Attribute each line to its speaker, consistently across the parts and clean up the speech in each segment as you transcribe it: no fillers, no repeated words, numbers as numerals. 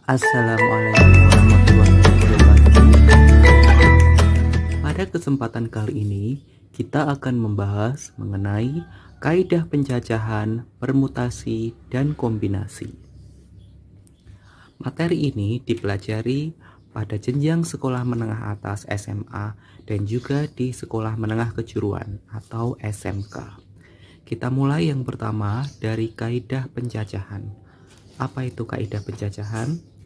Speaker 1: Assalamualaikum warahmatullahi wabarakatuh. Pada kesempatan kali ini, kita akan membahas mengenai kaidah penjajahan, permutasi, dan kombinasi. Materi ini dipelajari pada jenjang sekolah menengah atas SMA dan juga di sekolah menengah kejuruan atau SMK. Kita mulai yang pertama dari kaidah penjajahan. Apa itu kaidah penjajahan?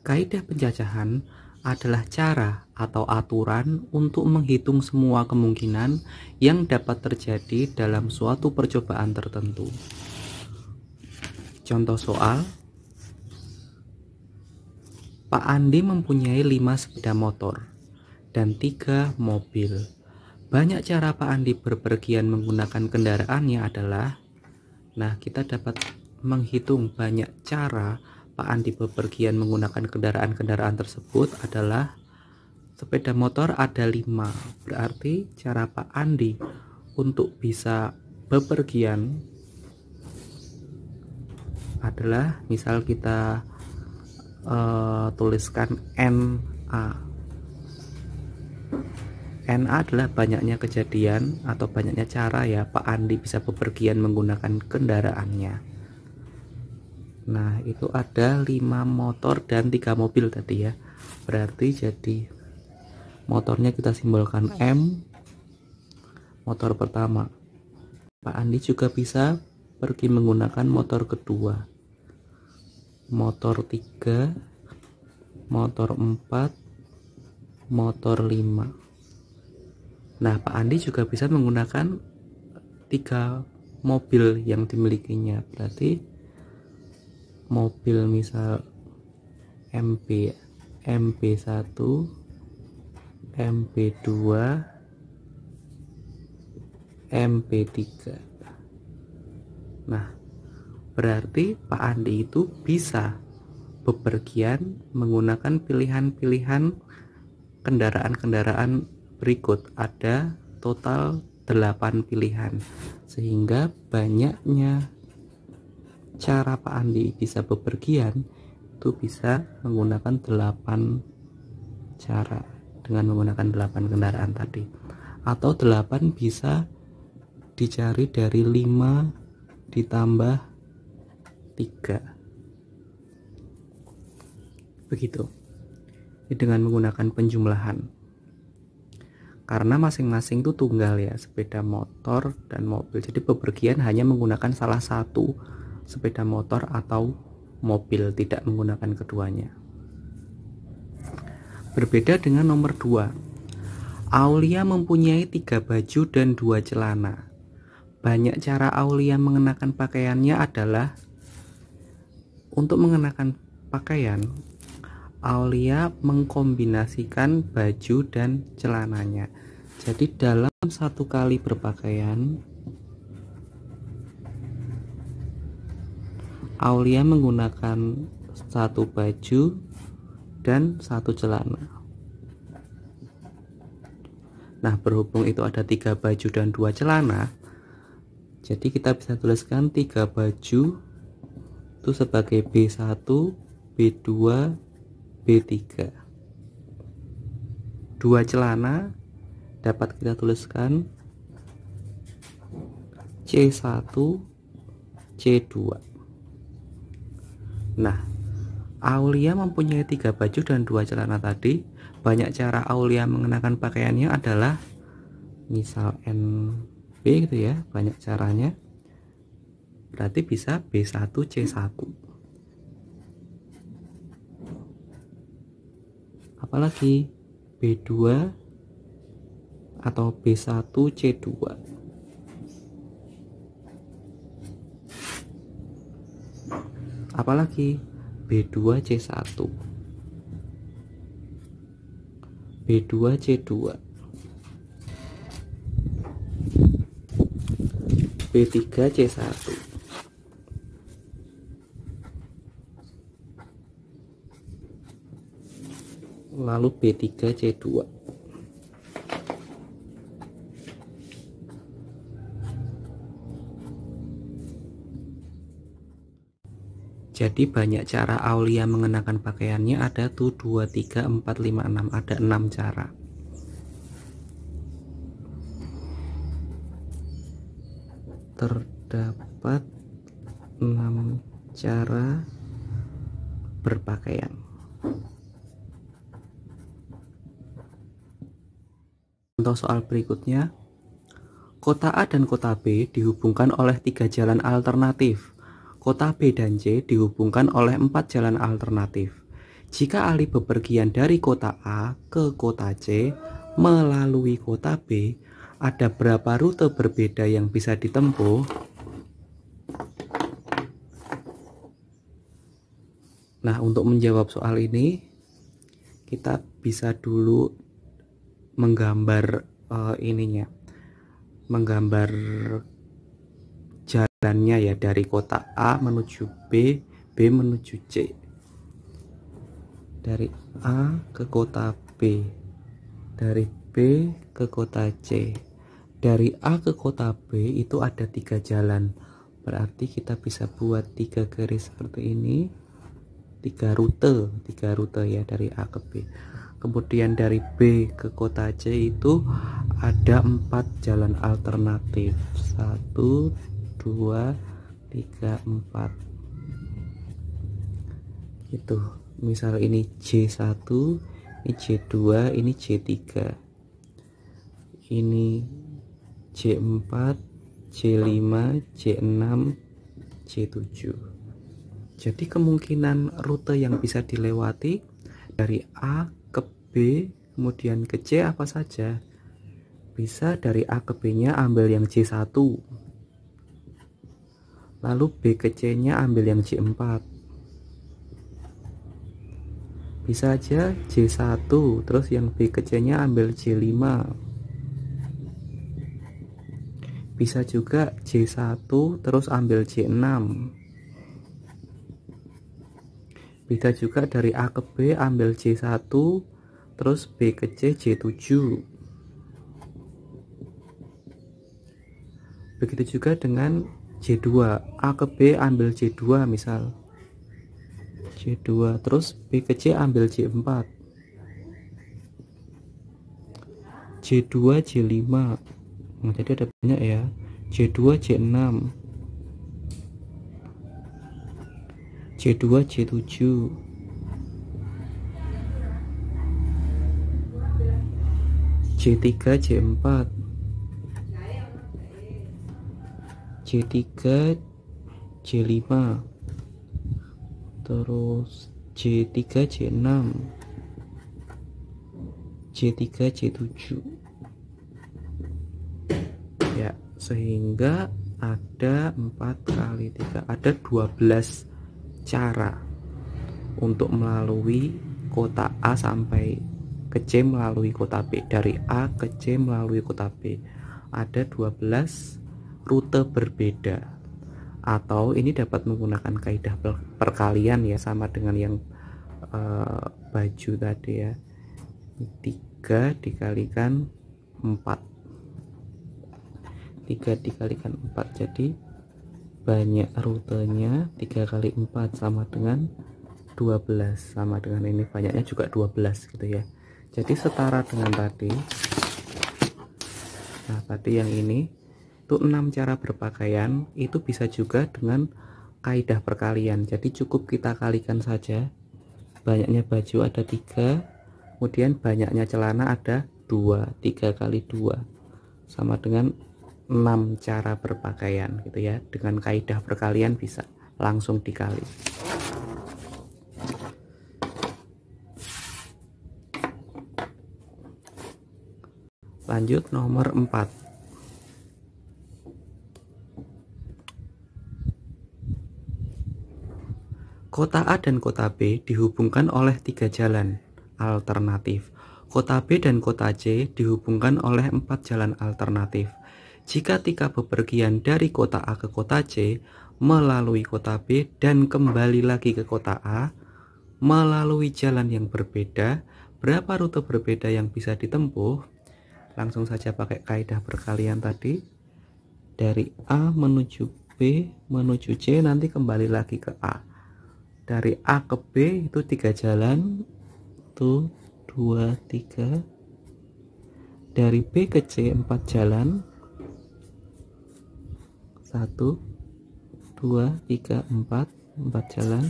Speaker 1: Kaidah penjajahan adalah cara atau aturan untuk menghitung semua kemungkinan yang dapat terjadi dalam suatu percobaan tertentu. Contoh soal, Pak Andi mempunyai 5 sepeda motor dan 3 mobil. Banyak cara Pak Andi berpergian menggunakan kendaraannya adalah, kita dapat menghitung banyak cara Pak Andi bepergian menggunakan kendaraan-kendaraan tersebut adalah sepeda motor ada 5. Berarti cara Pak Andi untuk bisa bepergian adalah, misal kita tuliskan NA. NA adalah banyaknya kejadian atau banyaknya cara ya Pak Andi bisa bepergian menggunakan kendaraannya. Nah, itu ada 5 motor dan 3 mobil tadi ya. Berarti jadi motornya kita simbolkan M. Motor pertama. Pak Andi juga bisa pergi menggunakan motor kedua. Motor 3, motor 4, motor 5. Nah, Pak Andi juga bisa menggunakan 3 mobil yang dimilikinya. Berarti mobil misal MP1, MP2, MP3. Nah, berarti Pak Andi itu bisa bepergian menggunakan pilihan-pilihan kendaraan-kendaraan berikut. Ada total 8 pilihan, sehingga banyaknya cara Pak Andi bisa bepergian itu bisa menggunakan 8 cara dengan menggunakan 8 kendaraan tadi, atau 8 bisa dicari dari 5 ditambah 3 begitu. Ini dengan menggunakan penjumlahan, karena masing-masing itu tunggal ya, sepeda motor dan mobil. Jadi bepergian hanya menggunakan salah satu, sepeda motor atau mobil, tidak menggunakan keduanya. Berbeda dengan nomor 2. Aulia mempunyai 3 baju dan 2 celana. Banyak cara Aulia mengenakan pakaiannya adalah, untuk mengenakan pakaian, Aulia mengkombinasikan baju dan celananya. Jadi dalam satu kali berpakaian, Aulia menggunakan 1 baju dan 1 celana. Nah, berhubung itu ada 3 baju dan 2 celana, jadi kita bisa tuliskan 3 baju itu sebagai B1, B2, B3. 2 celana dapat kita tuliskan C1, C2. Nah, Aulia mempunyai 3 baju dan 2 celana tadi. Banyak cara Aulia mengenakan pakaiannya adalah, misal NB gitu ya, banyak caranya. Berarti bisa B1, C1. Apalagi B2 atau B1, C2. Apalagi B2, C1, B2, C2, B3, C1. Lalu B3, C2. Jadi banyak cara Aulia mengenakan pakaiannya, ada tuh 2, 3, 4, 5, 6, ada 6 cara. Terdapat 6 cara berpakaian. Contoh soal berikutnya, kota A dan kota B dihubungkan oleh 3 jalan alternatif. Kota B dan C dihubungkan oleh 4 jalan alternatif. Jika Ali bepergian dari kota A ke kota C melalui kota B, ada berapa rute berbeda yang bisa ditempuh? Nah, untuk menjawab soal ini, kita bisa dulu menggambar menggambar jalannya ya, dari kota A menuju B, B menuju C. Dari A ke kota B, dari B ke kota C. Dari A ke kota B itu ada 3 jalan. Berarti kita bisa buat 3 garis seperti ini, 3 rute ya dari A ke B. Kemudian dari B ke kota C itu ada 4 jalan alternatif, 1, 2, 3, 4 itu. Misal ini C1, ini C2, ini C3, ini C4, C5, C6, C7. Jadi kemungkinan rute yang bisa dilewati dari A ke B kemudian ke C apa saja? Bisa dari A ke B nya ambil yang C1, lalu B ke C nya ambil yang C4. Bisa aja C1 terus yang B ke C nya ambil C5. Bisa juga C1 terus ambil C6. Bisa juga dari A ke B ambil C1 terus B ke C C7. Begitu juga dengan C2, A ke B ambil C2 misal C2 terus B ke C ambil C4, C2 C5. Nah, jadi ada banyak ya, C2 C6, C2 C7, C3 C4, C3 C5, terus C3 C6, C3 C7 ya, sehingga ada 4 kali 3 ada 12 cara untuk melalui kota A sampai ke C melalui kota B. Dari A ke C melalui kota B ada 12 rute berbeda, atau ini dapat menggunakan kaidah perkalian ya, sama dengan yang baju tadi ya, 3 dikalikan 4, 3 dikalikan 4, jadi banyak rutenya. 3 kali 4 sama dengan 12, sama dengan ini banyaknya juga 12 gitu ya, jadi setara dengan tadi. Nah, tadi yang ini itu 6 cara berpakaian, itu bisa juga dengan kaidah perkalian. Jadi cukup kita kalikan saja, banyaknya baju ada 3, kemudian banyaknya celana ada 2, 3 kali 2 sama dengan 6 cara berpakaian gitu ya. Dengan kaidah perkalian bisa langsung dikali. Lanjut nomor 4. Kota A dan kota B dihubungkan oleh 3 jalan alternatif. Kota B dan kota C dihubungkan oleh 4 jalan alternatif. Jika Tika bepergian dari kota A ke kota C melalui kota B dan kembali lagi ke kota A melalui jalan yang berbeda, berapa rute berbeda yang bisa ditempuh? Langsung saja pakai kaidah perkalian tadi. Dari A menuju B menuju C, nanti kembali lagi ke A. dari A ke B itu 3 jalan, 1 2 3. Dari B ke C 4 jalan, 1 2 3 4 jalan.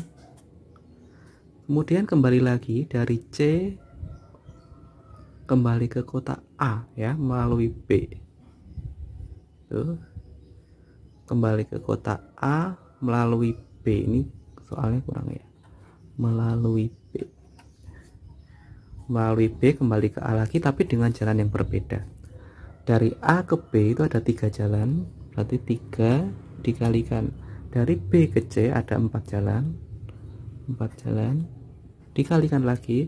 Speaker 1: Kemudian kembali lagi dari C kembali ke kotak A ya, melalui B. Tuh. Kembali ke kotak A melalui B. Ini soalnya kurang ya. Melalui B. Melalui B kembali ke A lagi, tapi dengan jalan yang berbeda. Dari A ke B itu ada 3 jalan, berarti 3 dikalikan dari B ke C ada 4 jalan, 4 jalan dikalikan lagi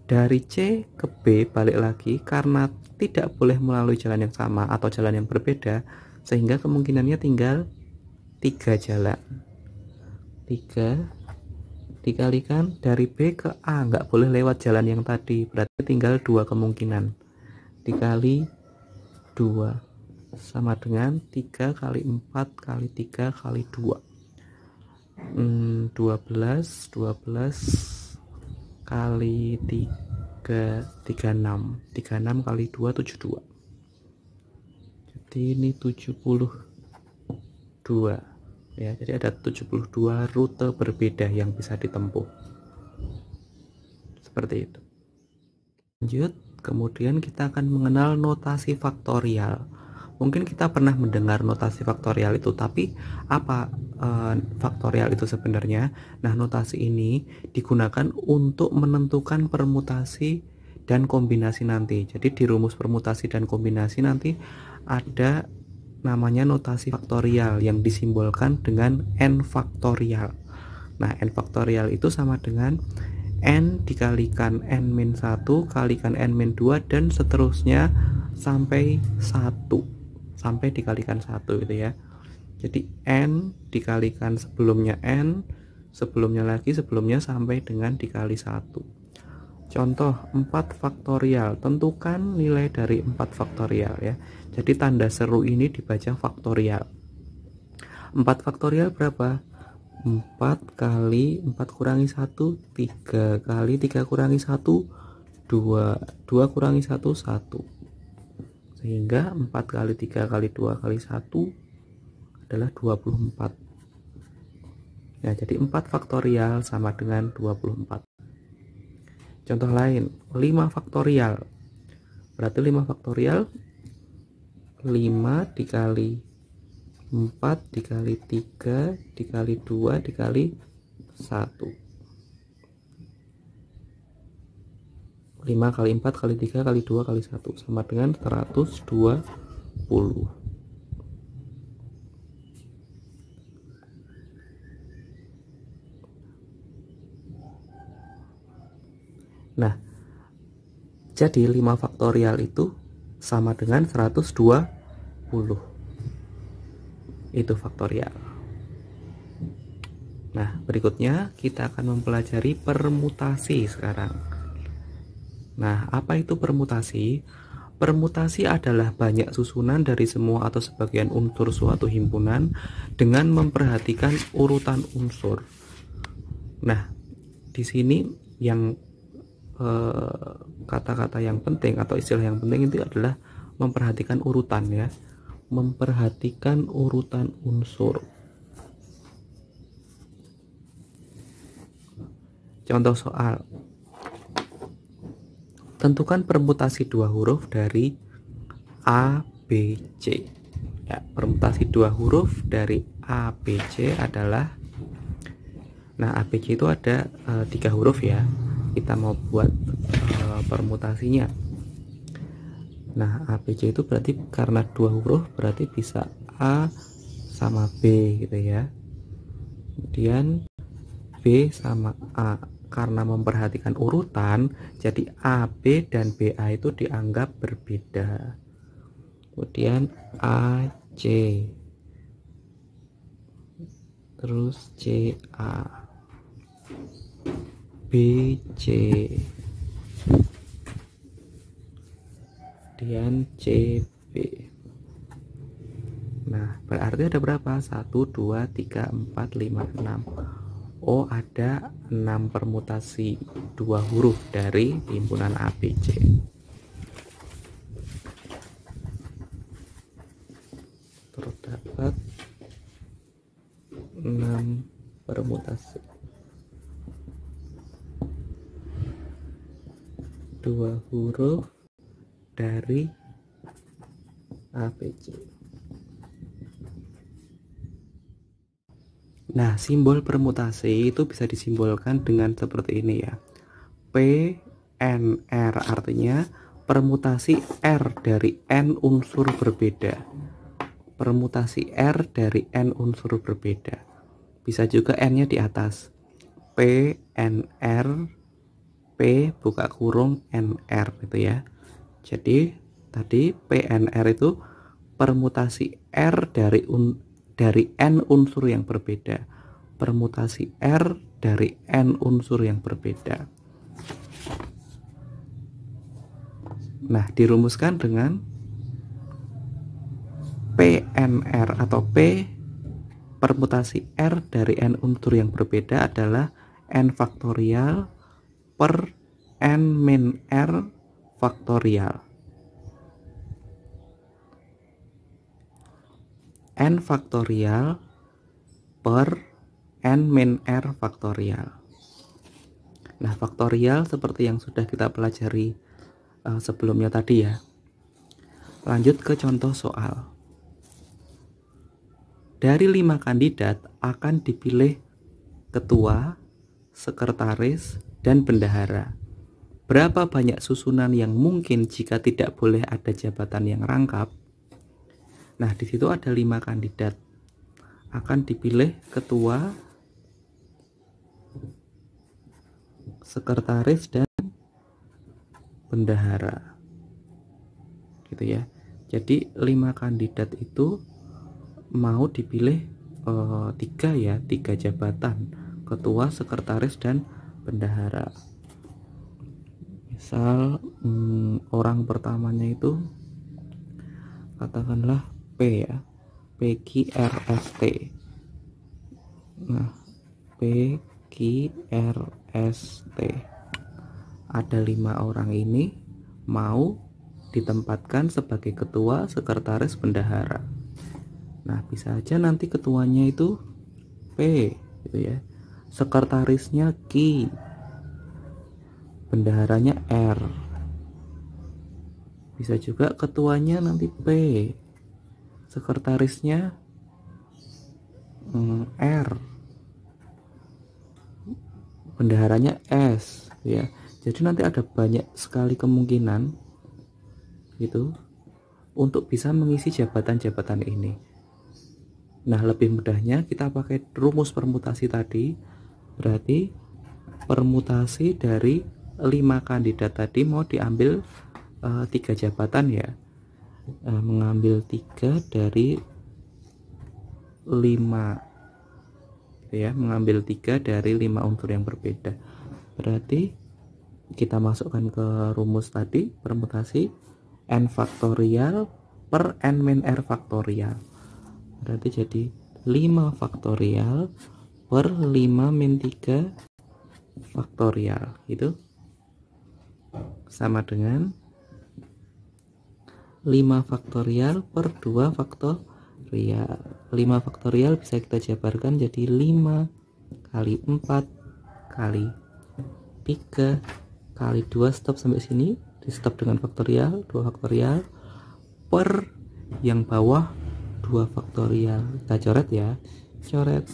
Speaker 1: dari C ke B balik lagi, karena tidak boleh melalui jalan yang sama atau jalan yang berbeda, sehingga kemungkinannya tinggal 3 jalan. 3 dikalikan dari B ke A, nggak boleh lewat jalan yang tadi, berarti tinggal 2 kemungkinan, dikali 2 sama dengan 3 kali 4 kali 3 kali 2, 12 kali 3 36 kali 2 72. Jadi ini 72 ya, jadi ada 72 rute berbeda yang bisa ditempuh, seperti itu. Lanjut, kemudian kita akan mengenal notasi faktorial. Mungkin kita pernah mendengar notasi faktorial itu, tapi apa faktorial itu sebenarnya? Nah, notasi ini digunakan untuk menentukan permutasi dan kombinasi nanti. Jadi di rumus permutasi dan kombinasi nanti ada namanya notasi faktorial yang disimbolkan dengan n faktorial. Nah, n faktorial itu sama dengan n dikalikan n-1 kalikan n-2 dan seterusnya sampai 1, sampai dikalikan 1 gitu ya. Jadi n dikalikan sebelumnya n, sebelumnya lagi sebelumnya sampai dengan dikali 1. Contoh 4 faktorial, tentukan nilai dari 4 faktorial ya. Jadi tanda seru ini dibaca faktorial. 4 faktorial berapa? 4 kali 4 kurangi 1 3 kali 3 kurangi 1 2 2 kurangi 1 1, sehingga 4 kali 3 kali 2 kali 1 adalah 24 ya. Jadi 4 faktorial sama dengan 24. Contoh lain, 5 faktorial, berarti 5 faktorial 5 dikali 4 dikali 3 dikali 2 dikali 1, 5 kali 4 kali 3 kali 2 kali 1 sama dengan 120. Nah, jadi 5 faktorial itu sama dengan 120. Itu faktorial. Nah, berikutnya kita akan mempelajari permutasi sekarang. Nah, apa itu permutasi? Permutasi adalah banyak susunan dari semua atau sebagian unsur suatu himpunan dengan memperhatikan urutan unsur. Nah, di sini yang kata-kata yang penting atau istilah yang penting itu adalah memperhatikan urutan ya, memperhatikan urutan unsur. Contoh soal, tentukan permutasi 2 huruf dari A, B, C ya. Permutasi 2 huruf dari A, B, C adalah, nah A, B, C itu ada 3 huruf ya. Kita mau buat permutasinya. Nah, A, B, C itu berarti karena 2 huruf berarti bisa A sama B gitu ya. Kemudian B sama A, karena memperhatikan urutan jadi A, B dan BA itu dianggap berbeda. Kemudian A, C, terus C, A, B, C, kemudian C, B. Nah, berarti ada berapa? 1, 2, 3, 4, 5, 6. Oh, ada 6 permutasi 2 huruf dari himpunan ABC. Terdapat 6 permutasi 2 huruf dari ABC. Nah, simbol permutasi itu bisa disimbolkan dengan seperti ini ya. PNR artinya permutasi R dari N unsur berbeda. Permutasi R dari N unsur berbeda. Bisa juga N-nya di atas. PNR P buka kurung NR gitu ya. Jadi tadi PNR itu permutasi R dari N unsur yang berbeda. Permutasi R dari N unsur yang berbeda. Nah, dirumuskan dengan PNR atau P permutasi R dari N unsur yang berbeda adalah N faktorial per N min R faktorial. N faktorial per N min R faktorial. Nah, faktorial seperti yang sudah kita pelajari sebelumnya tadi ya. Lanjut ke contoh soal. Dari 5 kandidat akan dipilih ketua, sekretaris, dan bendahara. Berapa banyak susunan yang mungkin jika tidak boleh ada jabatan yang rangkap? Nah, di situ ada 5 kandidat. Akan dipilih ketua, sekretaris, dan bendahara. Gitu ya. Jadi 5 kandidat itu mau dipilih 3 jabatan, ketua, sekretaris, dan bendahara. Misal orang pertamanya itu katakanlah P ya, PQRST. Nah, PQRST ada 5 orang ini mau ditempatkan sebagai ketua, sekretaris, bendahara. Nah, bisa aja nanti ketuanya itu P gitu ya, sekretarisnya Q, bendaharanya R. Bisa juga ketuanya nanti P, sekretarisnya R, bendaharanya S ya. Jadi nanti ada banyak sekali kemungkinan gitu untuk bisa mengisi jabatan-jabatan ini. Nah, lebih mudahnya kita pakai rumus permutasi tadi. Berarti permutasi dari 5 kandidat tadi mau diambil 3 jabatan ya. Mengambil 3 dari 5 ya, mengambil 3 dari 5 unsur yang berbeda. Berarti kita masukkan ke rumus tadi permutasi N faktorial per N min R faktorial. Berarti jadi 5 faktorial per 5 min 3 faktorial. Itu sama dengan 5 faktorial per 2 faktorial. 5 faktorial bisa kita jabarkan jadi 5 kali 4 kali 3 kali 2, stop sampai sini, di stop dengan faktorial, 2 faktorial per yang bawah 2 faktorial. Kita coret ya, coret.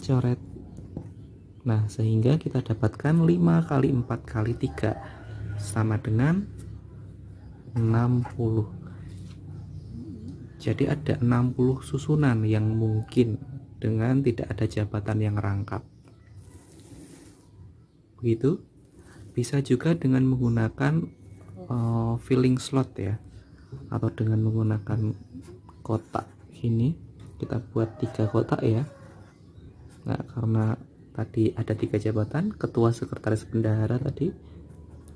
Speaker 1: Nah, sehingga kita dapatkan 5 kali 4 kali 3 sama dengan 60. Jadi ada 60 susunan yang mungkin dengan tidak ada jabatan yang rangkap. Begitu. Bisa juga dengan menggunakan filling slot ya, atau dengan menggunakan kotak ini. Kita buat 3 kotak ya. Nah, karena tadi ada 3 jabatan, ketua, sekretaris, bendahara tadi,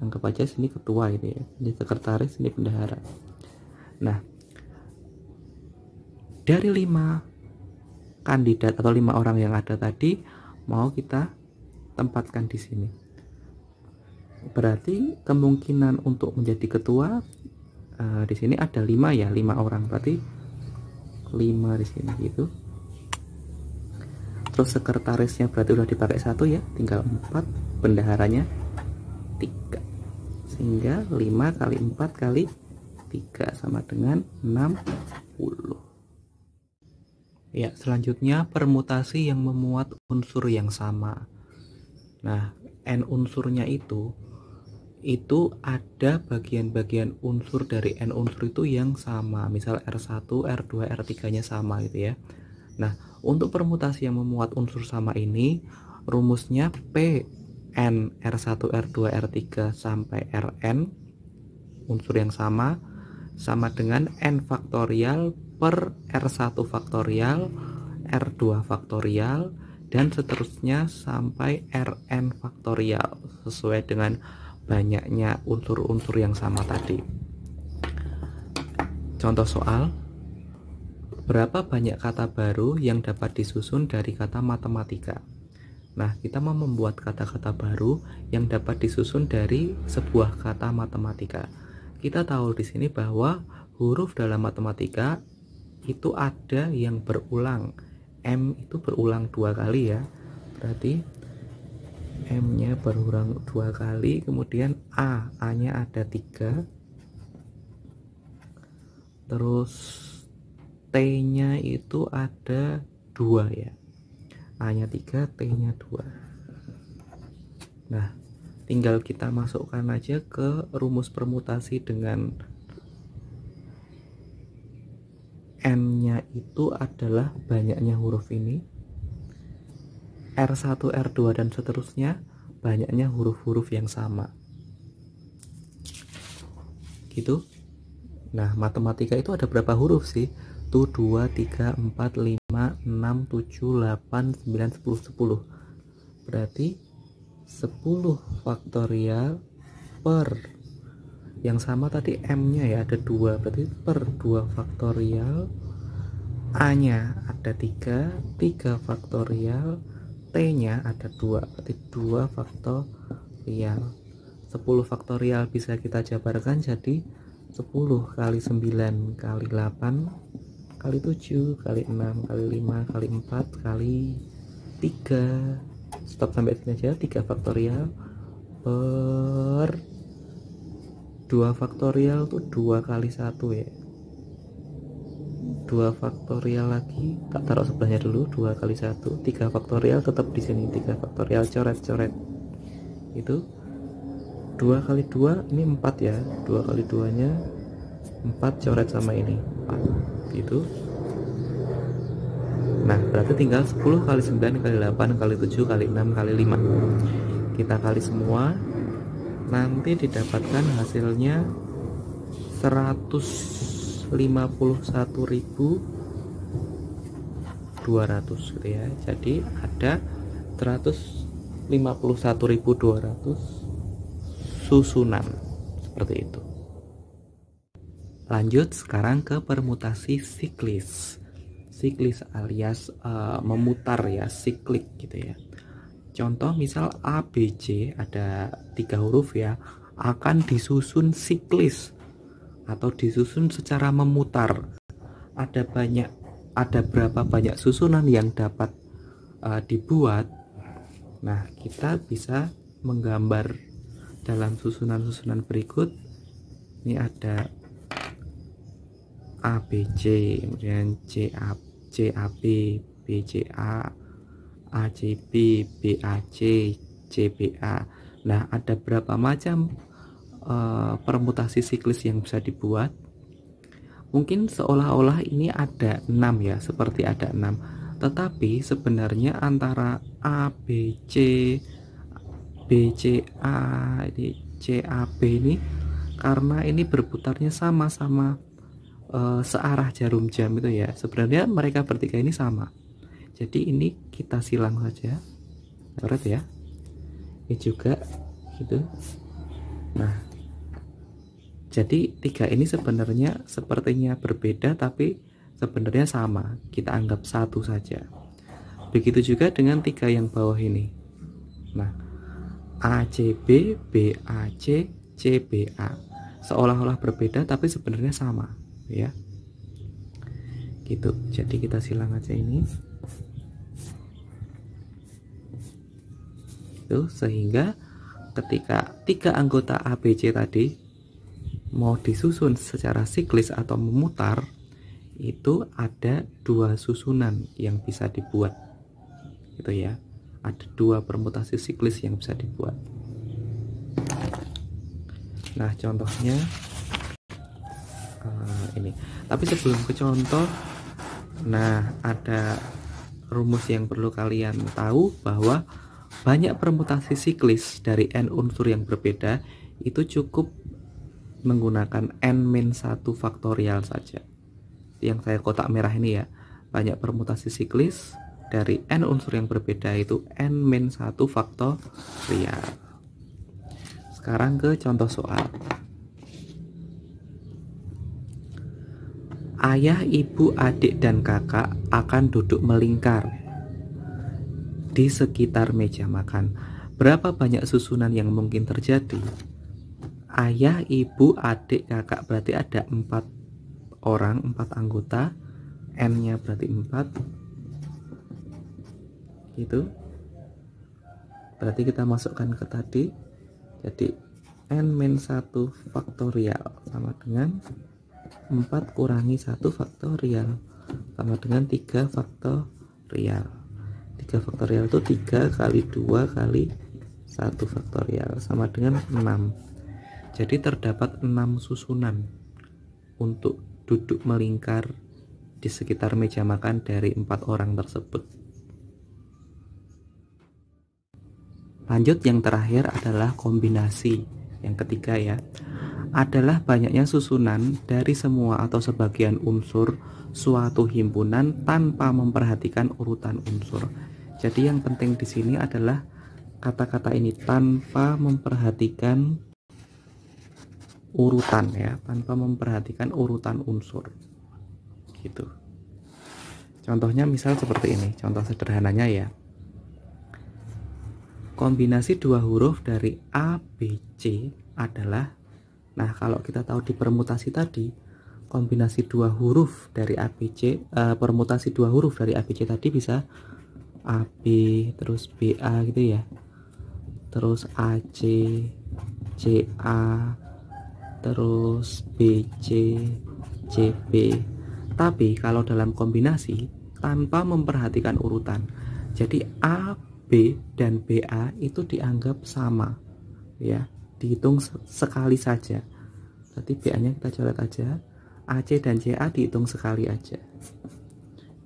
Speaker 1: anggap aja sini ketua ini ya, ini sekretaris, ini bendahara. Nah, dari 5 kandidat atau 5 orang yang ada tadi, mau kita tempatkan di sini. Berarti kemungkinan untuk menjadi ketua di sini ada 5 ya, 5 orang, berarti 5 di sini gitu. Terus sekretarisnya berarti udah dipakai 1 ya, tinggal 4, bendaharanya 3, sehingga 5 kali 4 kali 3 sama dengan 60. Ya, selanjutnya permutasi yang memuat unsur yang sama. Nah, n unsurnya itu ada bagian-bagian unsur dari n unsur itu yang sama, misal R1, R2, R3 nya sama gitu ya. Nah, untuk permutasi yang memuat unsur sama ini rumusnya P n R1, R2, R3 sampai Rn unsur yang sama dengan n faktorial per R1 faktorial, R2 faktorial, dan seterusnya sampai Rn faktorial sesuai dengan banyaknya unsur-unsur yang sama tadi. Contoh soal, berapa banyak kata baru yang dapat disusun dari kata matematika? Nah, kita mau membuat kata-kata baru yang dapat disusun dari sebuah kata matematika. Kita tahu di sini bahwa huruf dalam matematika itu ada yang berulang. M itu berulang 2 kali ya. Berarti M-nya berulang 2 kali, kemudian A-nya ada 3. Terus T-nya itu ada 2 ya. A-nya 3, T-nya 2. Nah, tinggal kita masukkan aja ke rumus permutasi dengan N-nya itu adalah banyaknya huruf ini, R1, R2 dan seterusnya banyaknya huruf-huruf yang sama gitu. Nah, matematika itu ada berapa huruf sih? Tuh 2, 3, 4, 5, 6, 7, 8, 9, 10, 10. Berarti 10 faktorial per yang sama tadi M-nya ya ada 2, berarti per 2 faktorial, A-nya ada 3, 3 faktorial, T-nya ada 2, berarti 2 faktorial. 10 faktorial bisa kita jabarkan jadi 10 kali 9 kali 8 kali 7 kali 6 kali 5 kali 4 kali 3. Stop sampai sini aja. 3 faktorial per 2 faktorial tuh 2 kali 1 ya. 2 faktorial lagi tak taruh sebelahnya dulu, 2 kali 1, 3 faktorial tetap di sini, 3 faktorial coret-coret itu 2 kali 2 ini 4 ya, 2 kali 2 nya 4 coret sama ini 4 gitu. Nah, berarti tinggal 10 kali 9 kali 8 kali 7 kali 6 kali 5 kita kali semua, nanti didapatkan hasilnya 151.200 gitu ya. Jadi ada 151.200 susunan seperti itu. Lanjut sekarang ke permutasi siklis. Siklis alias memutar ya, siklik gitu ya. Contoh misal ABC ada 3 huruf ya, akan disusun siklis atau disusun secara memutar. Ada berapa banyak susunan yang dapat dibuat. Nah, kita bisa menggambar dalam susunan-susunan berikut. Ini ada ABC, kemudian CAB, BCA, ACB, BAC, CBA. Nah, ada berapa macam permutasi siklis yang bisa dibuat? Mungkin seolah-olah ini ada 6 ya, seperti ada 6. Tetapi sebenarnya antara ABC, BCA, CAB ini karena ini berputarnya sama-sama searah jarum jam itu ya, sebenarnya mereka bertiga ini sama. Jadi ini kita silang saja, coret ya. Ini juga gitu. Nah, jadi 3 ini sebenarnya sepertinya berbeda tapi sebenarnya sama. Kita anggap 1 saja. Begitu juga dengan 3 yang bawah ini. Nah, ACB, BAC, CBA. Seolah-olah berbeda tapi sebenarnya sama, ya. Gitu. Jadi kita silang aja ini. Itu sehingga ketika tiga anggota ABC tadi mau disusun secara siklis atau memutar, itu ada dua susunan yang bisa dibuat, gitu ya. Ada dua permutasi siklis yang bisa dibuat. Nah, contohnya ini. Tapi sebelum ke contoh, nah, ada rumus yang perlu kalian tahu, bahwa banyak permutasi siklis dari n unsur yang berbeda itu cukup menggunakan n-1 faktorial saja. Yang saya kotak merah ini ya, banyak permutasi siklis dari n unsur yang berbeda itu n-1 faktorial. Sekarang ke contoh soal. Ayah, ibu, adik, dan kakak akan duduk melingkar di sekitar meja makan. Berapa banyak susunan yang mungkin terjadi? Ayah, ibu, adik, kakak, berarti ada 4 orang, 4 anggota. N-nya berarti 4. Gitu. Berarti kita masukkan ke tadi. Jadi n-1 faktorial sama dengan 4 kurangi 1 faktorial sama dengan 3 faktorial. 3 faktorial itu 3 kali 2 kali 1 faktorial sama dengan 6. Jadi terdapat 6 susunan untuk duduk melingkar di sekitar meja makan dari 4 orang tersebut. Lanjut, yang terakhir adalah kombinasi. Yang ketiga ya, adalah banyaknya susunan dari semua atau sebagian unsur suatu himpunan tanpa memperhatikan urutan unsur. Jadi yang penting di sini adalah kata-kata ini, tanpa memperhatikan urutan ya, tanpa memperhatikan urutan unsur. Gitu. Contohnya misal seperti ini, contoh sederhananya ya. Kombinasi dua huruf dari A, B, C adalah, nah kalau kita tahu di permutasi tadi, kombinasi dua huruf dari ABC, permutasi dua huruf dari ABC tadi bisa AB, terus BA gitu ya, terus AC, CA, terus BC, CB. Tapi kalau dalam kombinasi tanpa memperhatikan urutan, jadi A, B, dan BA itu dianggap sama ya, dihitung sekali saja. Berarti BA nya kita coret aja, AC dan CA dihitung sekali aja,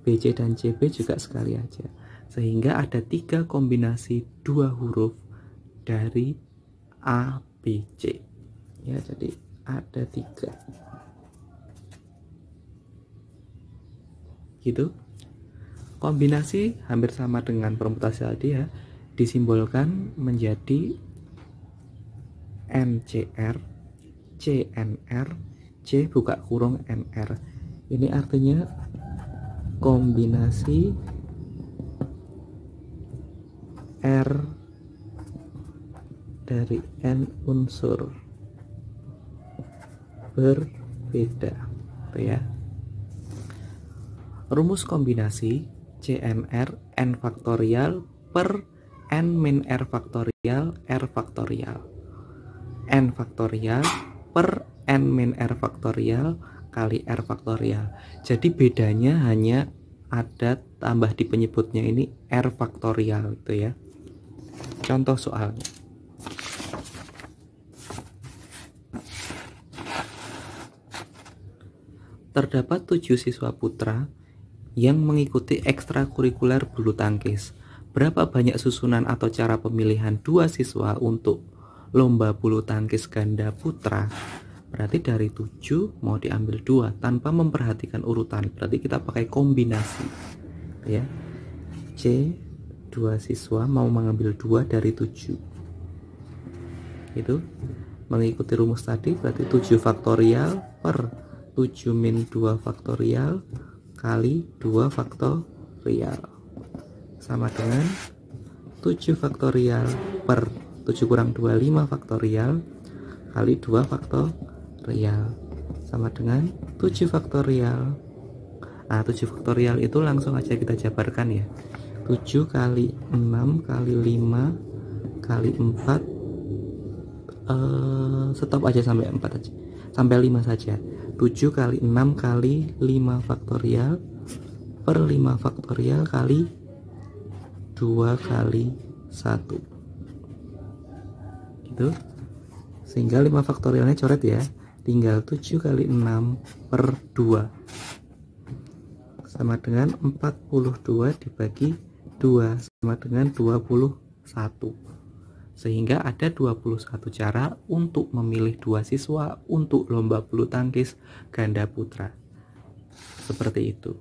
Speaker 1: BC dan CB juga sekali aja, sehingga ada 3 kombinasi dua huruf dari A, B, C ya. Jadi ada 3 gitu. Kombinasi hampir sama dengan permutasi tadi ya, disimbolkan menjadi NCR, CNR, C buka kurung NR. Ini artinya kombinasi R dari N unsur berbeda, gitu ya. Rumus kombinasi CNR N faktorial per N min R faktorial R faktorial. N faktorial per N min R faktorial kali R faktorial. Jadi bedanya hanya ada tambah di penyebutnya ini R faktorial gitu ya. Contoh soalnya. Terdapat 7 siswa putra yang mengikuti ekstrakurikuler bulu tangkis. Berapa banyak susunan atau cara pemilihan 2 siswa untuk lomba bulu tangkis ganda putra? Berarti dari 7 mau diambil 2 tanpa memperhatikan urutan. Berarti kita pakai kombinasi ya. C 2 siswa mau mengambil 2 dari 7. Itu mengikuti rumus tadi, berarti 7 faktorial per 7 min 2 faktorial kali 2 faktorial sama dengan 7 faktorial per 7 kurang 2 5 faktorial kali 2 faktorial sama dengan 7 faktorial. Nah 7 faktorial itu langsung aja kita jabarkan ya, 7 kali 6 kali 5 kali 4 stop aja sampai 4 aja, sampai 5 saja. 7 kali 6 kali 5 faktorial per 5 faktorial kali 2 kali 1 gitu. Sehingga 5 faktorialnya coret ya, tinggal 7 kali 6 per 2 sama dengan 42 dibagi 2 sama dengan 21. Sehingga ada 21 cara untuk memilih 2 siswa untuk lomba bulu tangkis ganda putra. Seperti itu.